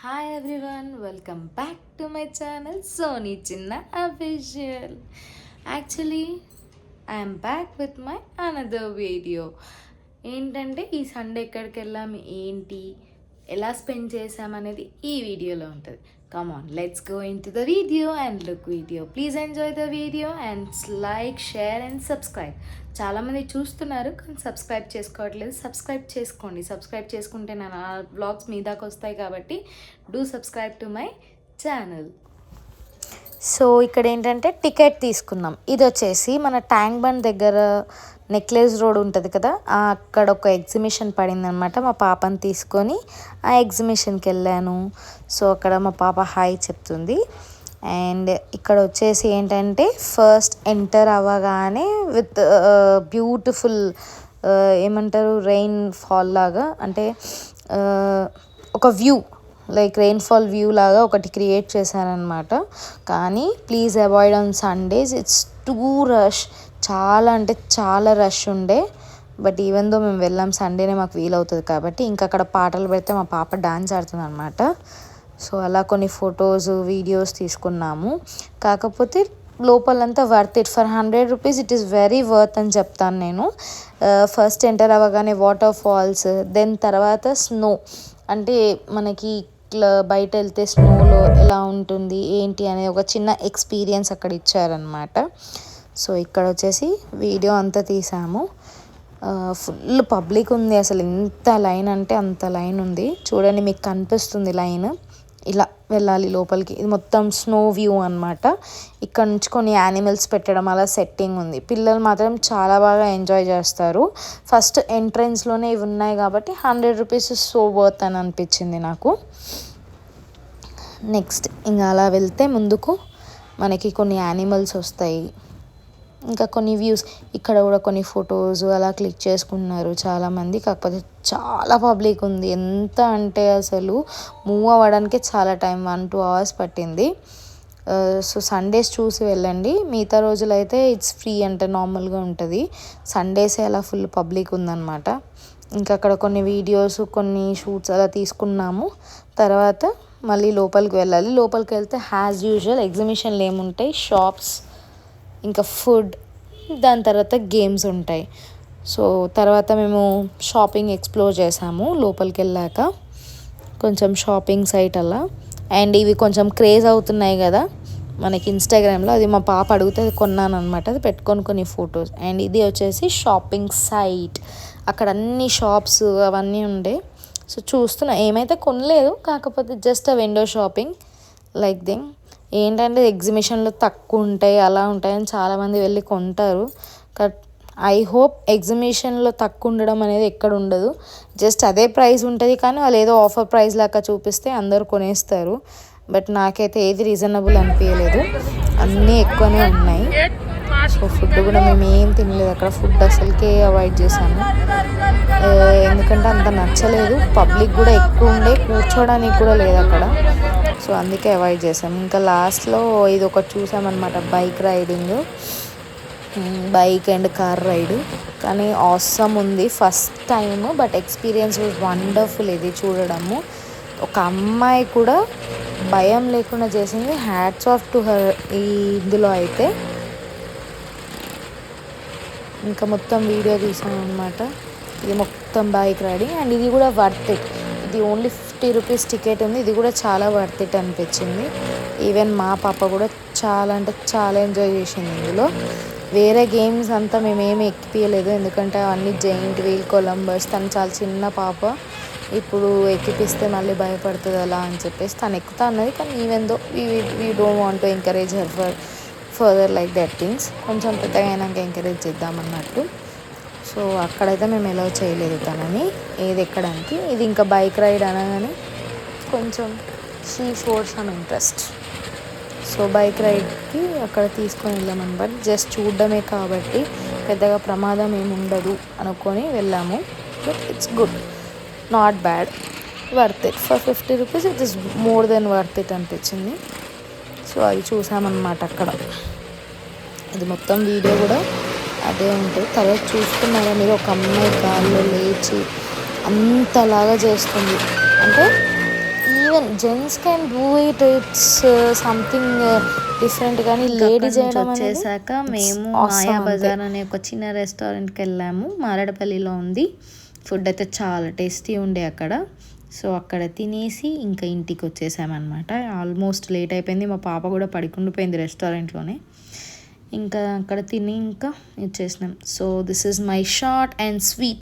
Hi everyone, welcome back to my channel Sony Chinna Official. Actually, I am back with my another video. ఏంటంటే ఈ Sunday ఎక్కడికి వెళ్ళాము ఏంటి ఎలా spend చేసామనేది ఈ వీడియోలో ఉంటుంది. Come on let's go in to the video and look video. Please enjoy the video and like share and subscribe. చాలామంది చూస్తున్నారు కానీ సబ్స్క్రైబ్ చేసుకోవట్లేదు. సబ్స్క్రైబ్ చేసుకోండి. సబ్స్క్రైబ్ చేసుకుంటే నా బ్లాగ్స్ మీ దాకా వస్తాయి కాబట్టి do subscribe to my channel. So ఇక్కడ ఏంటంటే టికెట్ తీసుకున్నాం. ఇది వచ్చేసి మన ట్యాంక్ బండ్ దగ్గర నెక్లెస్ రోడ్ ఉంటుంది కదా, అక్కడ ఒక ఎగ్జిబిషన్ పడింది అనమాట. మా పాపని తీసుకొని ఆ ఎగ్జిబిషన్కి వెళ్ళాను. సో అక్కడ మా పాప హాయ్ చెప్తుంది. అండ్ ఇక్కడ వచ్చేసి ఏంటంటే ఫస్ట్ ఎంటర్ అవ్వగానే విత్ బ్యూటిఫుల్ ఏమంటారు రెయిన్ ఫాల్ లాగా, అంటే ఒక వ్యూ లైక్ రెయిన్ఫాల్ వ్యూ లాగా ఒకటి క్రియేట్ చేశారనమాట. కానీ please avoid on Sundays, it's two rush. చాలా అంటే చాలా రష్ ఉండే. బట్ ఈవెన్ దో మేము వెళ్ళాం సండేనే మాకు వీలవుతుంది కాబట్టి ఇంకా అక్కడ పాటలు పెడితే మా పాప డాన్స్ ఆడుతుంది అనమాట. సో అలా కొన్ని ఫొటోస్ వీడియోస్ తీసుకున్నాము. కాకపోతే లోపలంతా worth it. For 100 rupees it is very worth అని చెప్తాను నేను. ఫస్ట్ ఎంటర్ అవ్వగానే వాటర్ ఫాల్స్, దెన్ తర్వాత స్నో, అంటే మనకి ఇట్లా బయట వెళ్తే స్నోలో ఎలా ఉంటుంది ఏంటి అనే ఒక చిన్న ఎక్స్పీరియన్స్ అక్కడ ఇచ్చారనమాట. సో ఇక్కడ వచ్చేసి వీడియో అంతా తీసాము. ఫుల్ పబ్లిక్ ఉంది, అసలు ఎంత లైన్ అంటే అంత లైన్ ఉంది. చూడండి మీకు కనిపిస్తుంది లైన్. ఇలా వెళ్ళాలి లోపలికి. ఇది మొత్తం స్నో వ్యూ అనమాట. ఇక్కడ నుంచి కొన్ని యానిమల్స్ పెట్టడం అలా సెట్టింగ్ ఉంది. పిల్లలు మాత్రం చాలా బాగా ఎంజాయ్ చేస్తారు. ఫస్ట్ ఎంట్రన్స్లోనే ఇవి ఉన్నాయి కాబట్టి 100 రూపీస్ సో వర్త్ అని అనిపించింది నాకు. నెక్స్ట్ ఇంకా అలా వెళ్తే ముందుకు మనకి కొన్ని యానిమల్స్ వస్తాయి, ఇంకా కొన్ని వ్యూస్. ఇక్కడ కూడా కొన్ని ఫొటోస్ అలా క్లిక్ చేసుకున్నారు చాలామంది. కాకపోతే చాలా పబ్లిక్ ఉంది. ఎంత అంటే అసలు మూవ్ అవ్వడానికి చాలా టైం, 1-2 అవర్స్ పట్టింది. సో సండేస్ చూసి వెళ్ళండి. మిగతా రోజులైతే ఇట్స్ ఫ్రీ, అంటే నార్మల్గా ఉంటుంది. సండేసే అలా ఫుల్ పబ్లిక్ ఉందన్నమాట. ఇంకా అక్కడ కొన్ని వీడియోస్ కొన్ని షూట్స్ అలా తీసుకున్నాము. తర్వాత మళ్ళీ లోపలికి వెళ్ళాలి. లోపలికి వెళ్తే యాజ్ యూజువల్ ఎగ్జిబిషన్లు ఏముంటాయి, షాప్స్, ఇంకా ఫుడ్, దాని తర్వాత గేమ్స్ ఉంటాయి. సో తర్వాత మేము షాపింగ్ ఎక్స్ప్లోర్ చేసాము లోపలికి వెళ్ళాక. కొంచెం షాపింగ్ సైట్ అలా. అండ్ ఇవి కొంచెం క్రేజ్ అవుతున్నాయి కదా మనకి ఇన్స్టాగ్రామ్లో, అది మా పాప అడిగితే అది కొన్నాను అనమాట. అది పెట్టుకొని కొన్ని ఫొటోస్. అండ్ ఇది వచ్చేసి షాపింగ్ సైట్. అక్కడ అన్ని షాప్స్ అవన్నీ ఉండే. సో చూస్తున్నా, ఏమైతే కొనలేదు, కాకపోతే జస్ట్ ఆ విండో షాపింగ్ లైక్ థింగ్. ఏంటంటే ఎగ్జిబిషన్లో తక్కువ ఉంటాయి అలా ఉంటాయని చాలామంది వెళ్ళి కొంటారు. ఐ హోప్ ఎగ్జిబిషన్లో తక్కువ ఉండడం అనేది ఎక్కడ ఉండదు. జస్ట్ అదే ప్రైస్ ఉంటుంది, కానీ వాళ్ళు ఏదో ఆఫర్ ప్రైస్ లాగా చూపిస్తే అందరూ కొనేస్తారు. బట్ నాకైతే ఏది రీజనబుల్ అనిపించలేదు, అన్నీ ఎక్కువనే ఉన్నాయి. సో ఫుడ్ కూడా మేము ఏం తినలేదు అక్కడ. ఫుడ్ అసలుకే అవాయిడ్ చేశాను, ఎందుకంటే అంత నచ్చలేదు. పబ్లిక్ కూడా ఎక్కువ ఉండే, కూర్చోడానికి కూడా లేదు అక్కడ. సో అందుకే అవాయిడ్ చేసాం. ఇంకా లాస్ట్లో ఇది ఒకటి చూసామన్నమాట, bike riding, bike and car ride. కానీ ఆసమ్ ఉంది, first time. But experience was wonderful ఇది చూడడము. ఒక అమ్మాయి కూడా భయం లేకుండా చేసింది. హ్యాట్స్ ఆఫ్ టు హర్ ఇందులో అయితే. ఇంకా మొత్తం వీడియో తీసాను అనమాట. ఇది మొత్తం బైక్ రైడింగ్. అండ్ ఇది కూడా వర్త్ ఇట్. ఇది ఓన్లీ 50 రూపీస్ టికెట్ ఉంది. ఇది కూడా చాలా వర్త్ ఇట్ అనిపించింది. ఈవెన్ మా పాప కూడా చాలా అంటే చాలా ఎంజాయ్ చేసింది ఇందులో. వేరే గేమ్స్ అంతా మేమేమి ఎక్కిపించలేదు, ఎందుకంటే అవన్నీ జైంట్ వీల్, కొలంబస్. తను చాలా చిన్న పాప, ఇప్పుడు ఎక్కిపిస్తే మళ్ళీ భయపడుతుంది అలా అని చెప్పేసి తను ఎక్కుతా అన్నది. కానీ even though we don't want to encourage her further like that things. కొంచెం పెద్దగా అయినాక ఎంకరేజ్ చేద్దామన్నట్టు. సో అక్కడైతే మేము ఎలా చేయలేదు తనని ఏది ఎక్కడానికి. ఇది ఇంకా బైక్ రైడ్ అనగానే కొంచెం she showed some interest. So bike రైడ్కి అక్కడ తీసుకొని వెళ్ళామన్నమాట. జస్ట్ చూడడమే కాబట్టి పెద్దగా ప్రమాదం ఏమి ఉండదు అనుకొని వెళ్ళాము. But it's good, not bad, worth it. For 50 rupees it is more than worth it అనిపించింది. సో అది చూసామన్నమాట అక్కడ. ఇది మొత్తం వీడియో కూడా అదే ఉంటుంది. తర్వాత చూసుకున్నారా మీరు, ఒక అమ్మాయి కాళ్ళు లేచి అంతలాగా చేస్తుంది. అంటే even gents can do it, it's something different. కానీ లేడీ చేయడం వచ్చేసాక మేము మాయా బజార్ అనే ఒక చిన్న రెస్టారెంట్కి వెళ్ళాము. మారేడుపల్లిలో ఉంది. ఫుడ్ అయితే చాలా టేస్టీ ఉండే అక్కడ. సో అక్కడ తినేసి ఇంకా ఇంటికి వచ్చేసామన్నమాట. ఆల్మోస్ట్ లేట్ అయిపోయింది. మా పాప కూడా పడుకుండిపోయింది రెస్టారెంట్లోనే. ఇంకా అక్కడ తిని ఇంకా ఇచ్చేసినాం. So this is my short and sweet